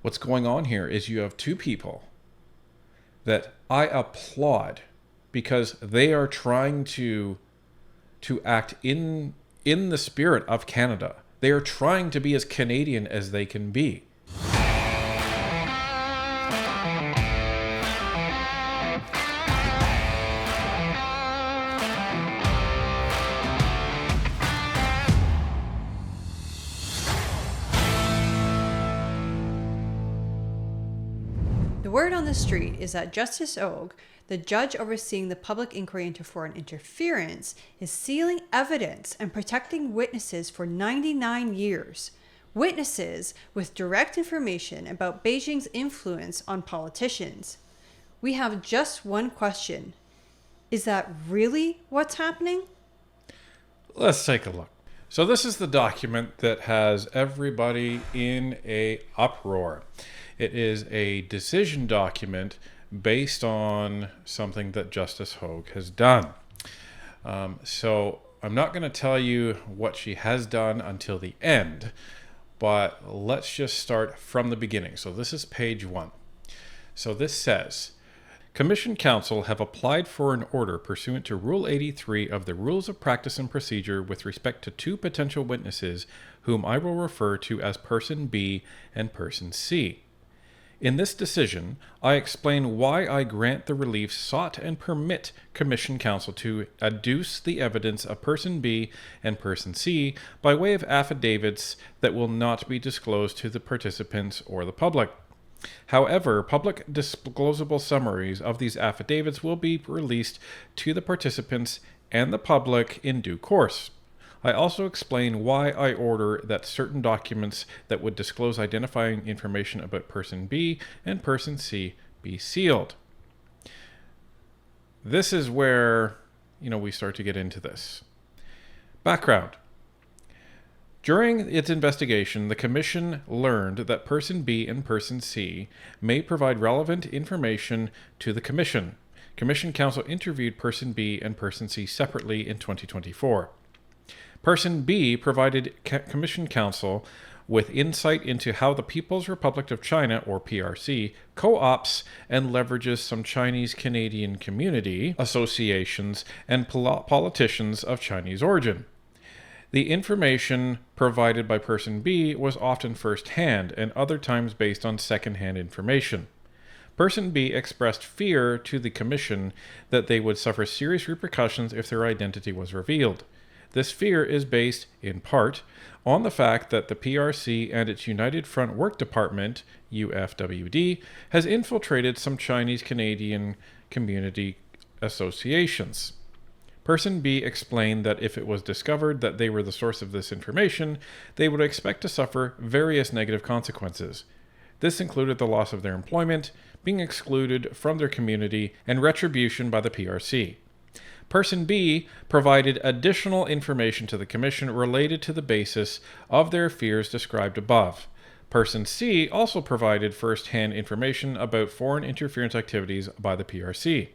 What's going on here is you have two people that I applaud because they are trying to act in the spirit of Canada. They are trying to be as Canadian as they can be. The word on the street is that Justice Og, the judge overseeing the public inquiry into foreign interference, is sealing evidence and protecting witnesses for 99 years. Witnesses with direct information about Beijing's influence on politicians. We have just one question. Is that really what's happening? Let's take a look. So this is the document that has everybody in a uproar. It is a decision document based on something that Justice Hogue has done. So I'm not going to tell you what she has done until the end, but let's just start from the beginning. So this is page 1. So this says, Commission Counsel have applied for an order pursuant to Rule 83 of the Rules of Practice and Procedure with respect to two potential witnesses whom I will refer to as Person B and Person C. In this decision, I explain why I grant the relief sought and permit Commission Counsel to adduce the evidence of Person B and Person C by way of affidavits that will not be disclosed to the participants or the public. However, public disclosable summaries of these affidavits will be released to the participants and the public in due course. I also explain why I order that certain documents that would disclose identifying information about Person B and Person C be sealed. This is where, we start to get into this. Background. During its investigation, the Commission learned that Person B and Person C may provide relevant information to the Commission. Commission Counsel interviewed Person B and Person C separately in 2024. Person B provided Commission Counsel with insight into how the People's Republic of China, or PRC, co-ops and leverages some Chinese-Canadian community associations and politicians of Chinese origin. The information provided by Person B was often first-hand and other times based on second-hand information. Person B expressed fear to the Commission that they would suffer serious repercussions if their identity was revealed. This fear is based, in part, on the fact that the PRC and its United Front Work Department, UFWD, has infiltrated some Chinese-Canadian community associations. Person B explained that if it was discovered that they were the source of this information, they would expect to suffer various negative consequences. This included the loss of their employment, being excluded from their community, and retribution by the PRC. Person B provided additional information to the Commission related to the basis of their fears described above. Person C also provided first-hand information about foreign interference activities by the PRC.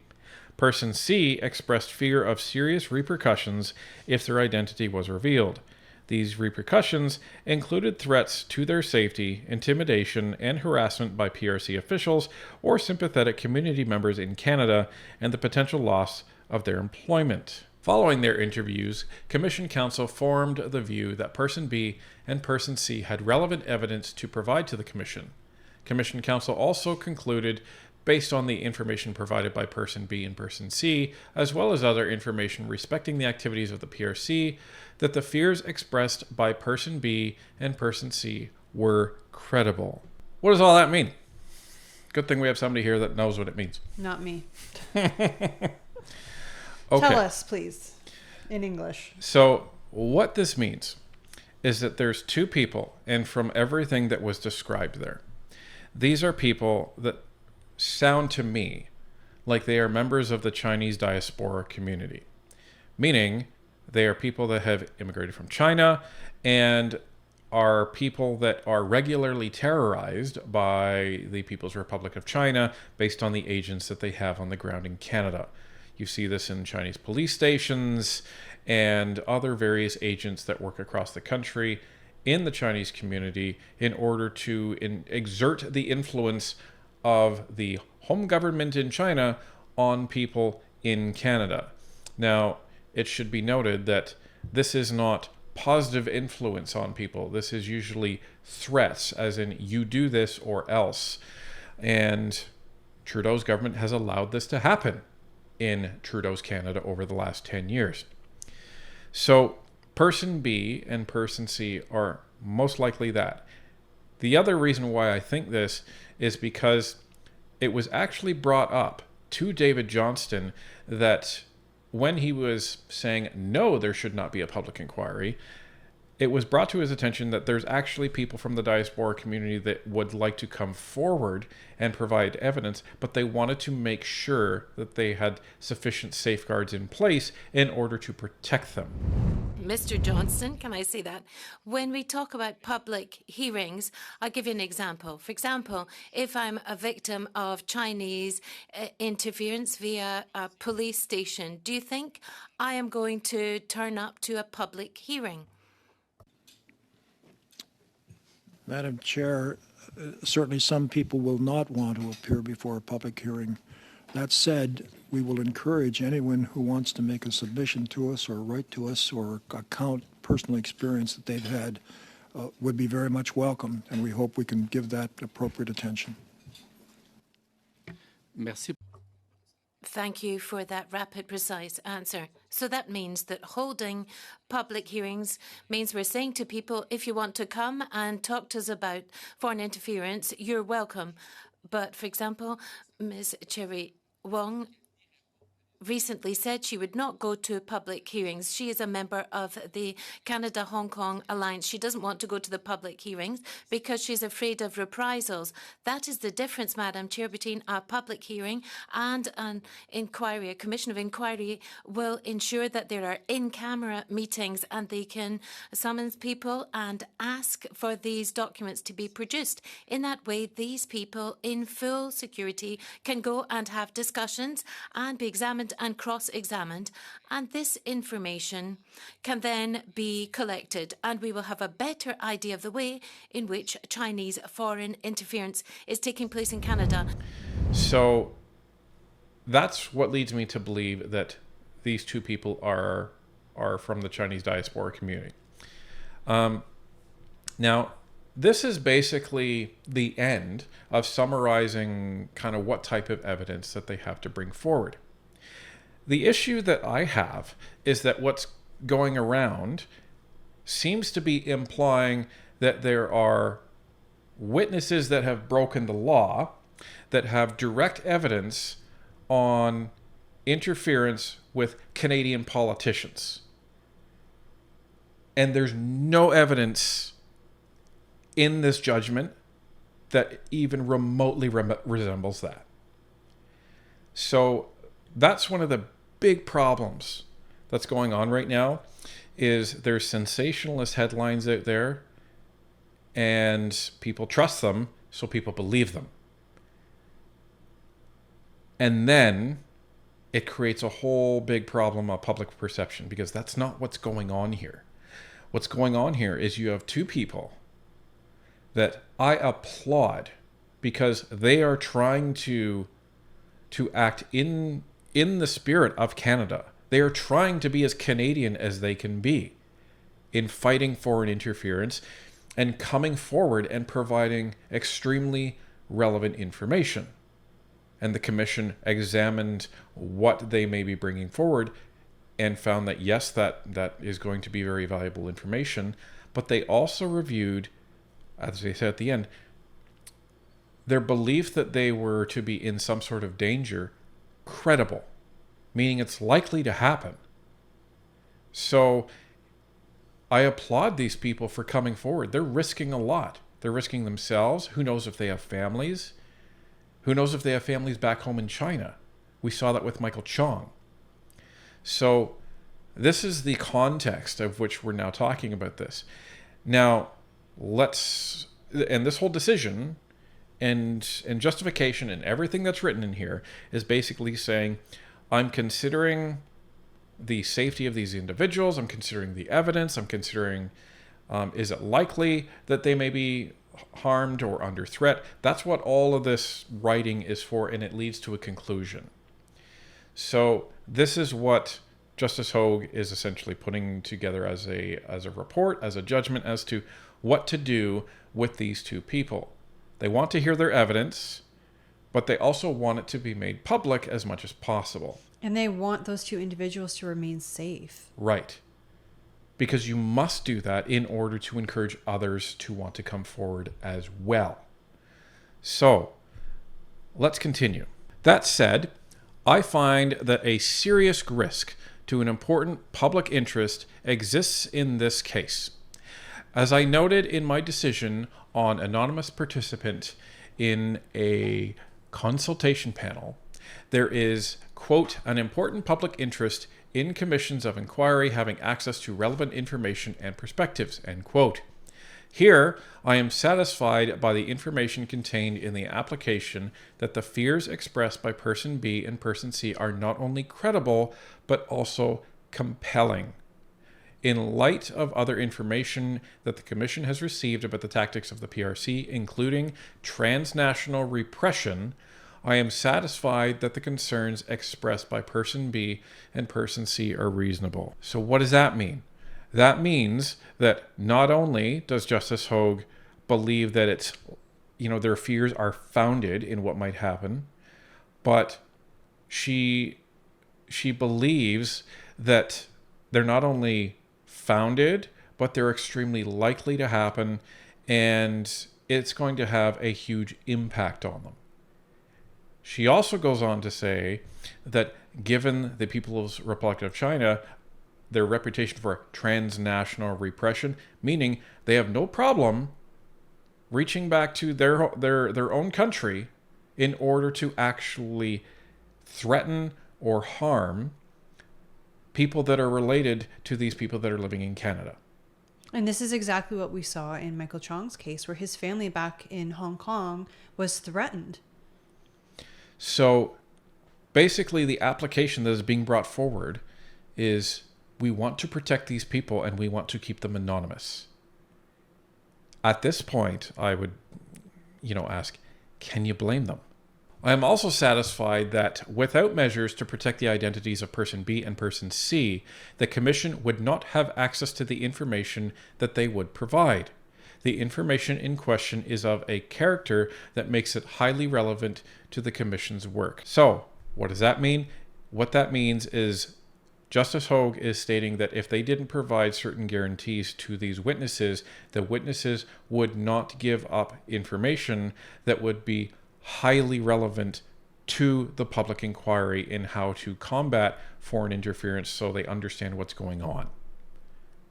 Person C expressed fear of serious repercussions if their identity was revealed. These repercussions included threats to their safety, intimidation, and harassment by PRC officials or sympathetic community members in Canada, and the potential loss of their employment. Following their interviews, Commission Counsel formed the view that Person B and Person C had relevant evidence to provide to the Commission. Commission Counsel also concluded, based on the information provided by Person B and Person C, as well as other information respecting the activities of the PRC, that the fears expressed by Person B and Person C were credible. What does all that mean? Good thing we have somebody here that knows what it means. Not me. Okay. Tell us, please, in English. So what this means is that there's two people, and from everything that was described there, these are people that sound to me like they are members of the Chinese diaspora community, meaning they are people that have immigrated from China and are people that are regularly terrorized by the People's Republic of China based on the agents that they have on the ground in Canada. You see this in Chinese police stations and other various agents that work across the country in the Chinese community in order to exert the influence of the home government in China on people in Canada. Now, it should be noted that this is not positive influence on people. This is usually threats, as in, you do this or else. And Trudeau's government has allowed this to happen in Trudeau's Canada over the last 10 years. So person B and person C are most likely that. The other reason why I think this is because it was actually brought up to David Johnston that when he was saying, no, there should not be a public inquiry, it was brought to his attention that there's actually people from the diaspora community that would like to come forward and provide evidence, but they wanted to make sure that they had sufficient safeguards in place in order to protect them. Mr. Johnston, can I say that? When we talk about public hearings, I'll give you an example. For example, if I'm a victim of Chinese interference via a police station, do you think I am going to turn up to a public hearing? Madam Chair, certainly some people will not want to appear before a public hearing. That said, we will encourage anyone who wants to make a submission to us or write to us or account personal experience that they've had would be very much welcome, and we hope we can give that appropriate attention. Merci. Thank you for that rapid, precise answer. So that means that holding public hearings means we're saying to people, if you want to come and talk to us about foreign interference, you're welcome. But, for example, Ms. Cherry Wong recently said she would not go to public hearings. She is a member of the Canada-Hong Kong Alliance. She doesn't want to go to the public hearings because she's afraid of reprisals. That is the difference, Madam Chair, between a public hearing and an inquiry. A commission of inquiry will ensure that there are in-camera meetings and they can summons people and ask for these documents to be produced. In that way, these people in full security can go and have discussions and be examined and cross-examined, and this information can then be collected, and we will have a better idea of the way in which Chinese foreign interference is taking place in Canada. So that's what leads me to believe that these two people are from the Chinese diaspora community. Now, this is basically the end of summarizing kind of what type of evidence that they have to bring forward. The issue that I have is that what's going around seems to be implying that there are witnesses that have broken the law that have direct evidence on interference with Canadian politicians. And there's no evidence in this judgment that even remotely resembles that. So that's one of the big problems that's going on right now is there's sensationalist headlines out there and people trust them, so people believe them. And then it creates a whole big problem of public perception because that's not what's going on here. What's going on here is you have two people that I applaud because they are trying to act in the spirit of Canada. They are trying to be as Canadian as they can be in fighting foreign interference and coming forward and providing extremely relevant information. And the commission examined what they may be bringing forward and found that yes, that is going to be very valuable information. But they also reviewed, as they said at the end, their belief that they were to be in some sort of danger credible, meaning it's likely to happen. So I applaud these people for coming forward. They're risking a lot. They're risking themselves. Who knows if they have families? Who knows if they have families back home in China? We saw that with Michael Chong. So this is the context of which we're now talking about this. Now, and this whole decision and justification and everything that's written in here is basically saying, I'm considering the safety of these individuals, I'm considering the evidence, I'm considering Is it likely that they may be harmed or under threat? That's what all of this writing is for, and it leads to a conclusion. So this is what Justice Hogue is essentially putting together as a report, as a judgment as to what to do with these two people. They want to hear their evidence, but they also want it to be made public as much as possible. And they want those two individuals to remain safe. Right. Because you must do that in order to encourage others to want to come forward as well. So, let's continue. That said, I find that a serious risk to an important public interest exists in this case. As I noted in my decision on anonymous participant in a consultation panel, there is, quote, an important public interest in commissions of inquiry having access to relevant information and perspectives, end quote. Here, I am satisfied by the information contained in the application that the fears expressed by person B and person C are not only credible, but also compelling. In light of other information that the Commission has received about the tactics of the PRC, including transnational repression, I am satisfied that the concerns expressed by person B and person C are reasonable. So what does that mean? That means that not only does Justice Hogue believe that it's, their fears are founded in what might happen, but she believes that they're not only founded, but they're extremely likely to happen, and it's going to have a huge impact on them. She also goes on to say that given the People's Republic of China, their reputation for transnational repression, meaning they have no problem reaching back to their own country in order to actually threaten or harm people that are related to these people that are living in Canada. And this is exactly what we saw in Michael Chong's case, where his family back in Hong Kong was threatened. So basically the application that is being brought forward is we want to protect these people and we want to keep them anonymous. At this point, I would, ask, can you blame them? I am also satisfied that without measures to protect the identities of person B and person C, the Commission would not have access to the information that they would provide. The information in question is of a character that makes it highly relevant to the Commission's work. So, what does that mean? What that means is Justice Hogue is stating that if they didn't provide certain guarantees to these witnesses, the witnesses would not give up information that would be highly relevant to the public inquiry in how to combat foreign interference so they understand what's going on.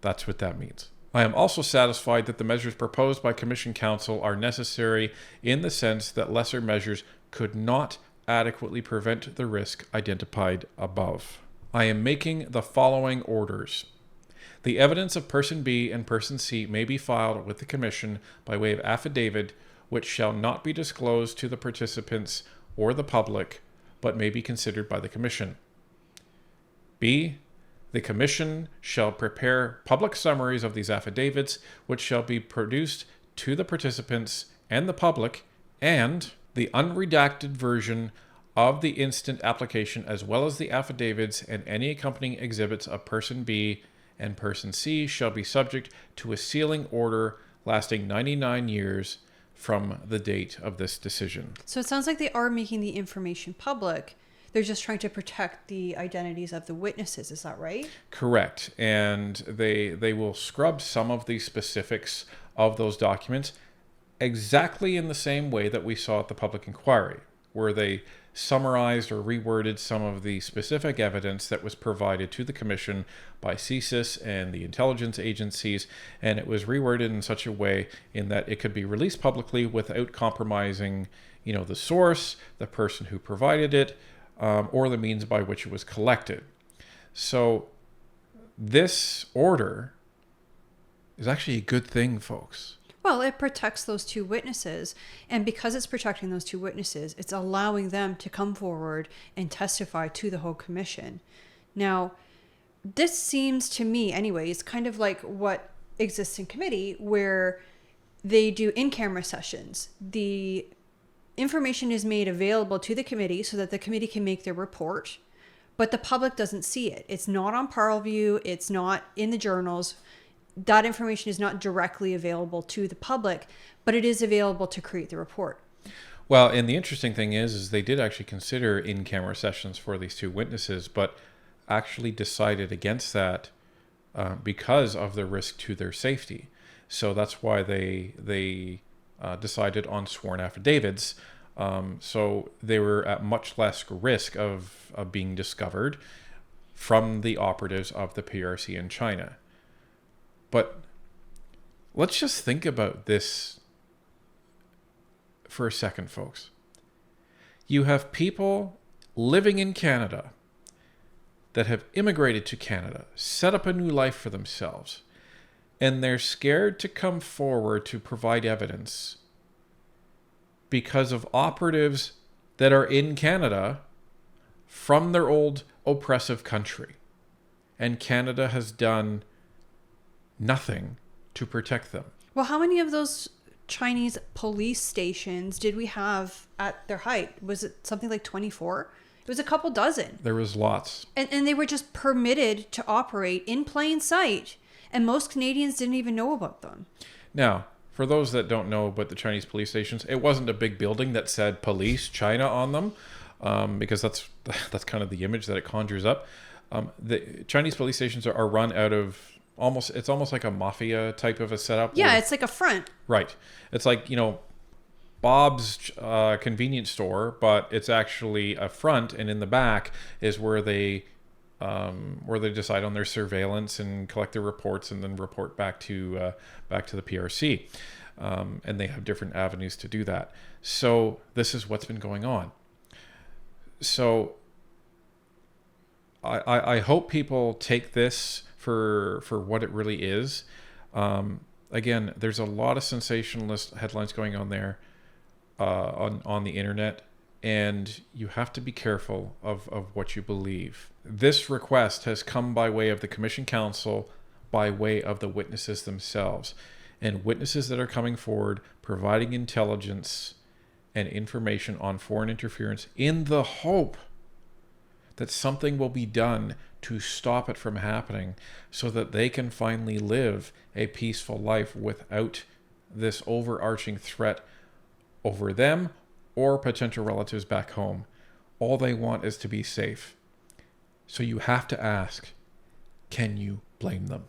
That's what that means. I am also satisfied that the measures proposed by Commission Counsel are necessary in the sense that lesser measures could not adequately prevent the risk identified above. I am making the following orders. The evidence of person B and person C may be filed with the Commission by way of affidavit, which shall not be disclosed to the participants or the public, but may be considered by the Commission. B. The Commission shall prepare public summaries of these affidavits, which shall be produced to the participants and the public, and the unredacted version of the instant application, as well as the affidavits and any accompanying exhibits of person B and person C shall be subject to a sealing order lasting 99 years from the date of this decision. So it sounds like they are making the information public. They're just trying to protect the identities of the witnesses. Is that right? Correct. And they will scrub some of the specifics of those documents exactly in the same way that we saw at the public inquiry, where they summarized or reworded some of the specific evidence that was provided to the Commission by CSIS and the intelligence agencies, and it was reworded in such a way in that it could be released publicly without compromising, the source, the person who provided it, or the means by which it was collected. So this order is actually a good thing, folks. Well, it protects those two witnesses. And because it's protecting those two witnesses, it's allowing them to come forward and testify to the whole commission. Now, this seems to me, anyways, kind of like what exists in committee where they do in-camera sessions. The information is made available to the committee so that the committee can make their report, but the public doesn't see it. It's not on Parleview. It's not in the journals. That information is not directly available to the public, but it is available to create the report. Well, and the interesting thing is they did actually consider in-camera sessions for these two witnesses, but actually decided against that because of the risk to their safety. So that's why they decided on sworn affidavits. So they were at much less risk of being discovered from the operatives of the PRC in China. But let's just think about this for a second, folks. You have people living in Canada that have immigrated to Canada, set up a new life for themselves, and they're scared to come forward to provide evidence because of operatives that are in Canada from their old oppressive country. And Canada has done nothing to protect them. Well, how many of those Chinese police stations did we have at their height? Was it something like 24? It was a couple dozen. There was lots. And they were just permitted to operate in plain sight. And most Canadians didn't even know about them. Now, for those that don't know about the Chinese police stations, it wasn't a big building that said Police China on them, because that's kind of the image that it conjures up. The Chinese police stations are run out of it's almost like a mafia type of a setup. Yeah, it's like a front. Right. It's like, Bob's convenience store, but it's actually a front, and in the back is where they decide on their surveillance and collect their reports and then report back to the PRC. And they have different avenues to do that. So this is what's been going on. So I hope people take this for what it really is. Again, there's a lot of sensationalist headlines going on there on the internet, and you have to be careful of what you believe. This request has come by way of the Commission Council, by way of the witnesses themselves, and witnesses that are coming forward providing intelligence and information on foreign interference in the hope that something will be done to stop it from happening so that they can finally live a peaceful life without this overarching threat over them or potential relatives back home. All they want is to be safe. So you have to ask, can you blame them?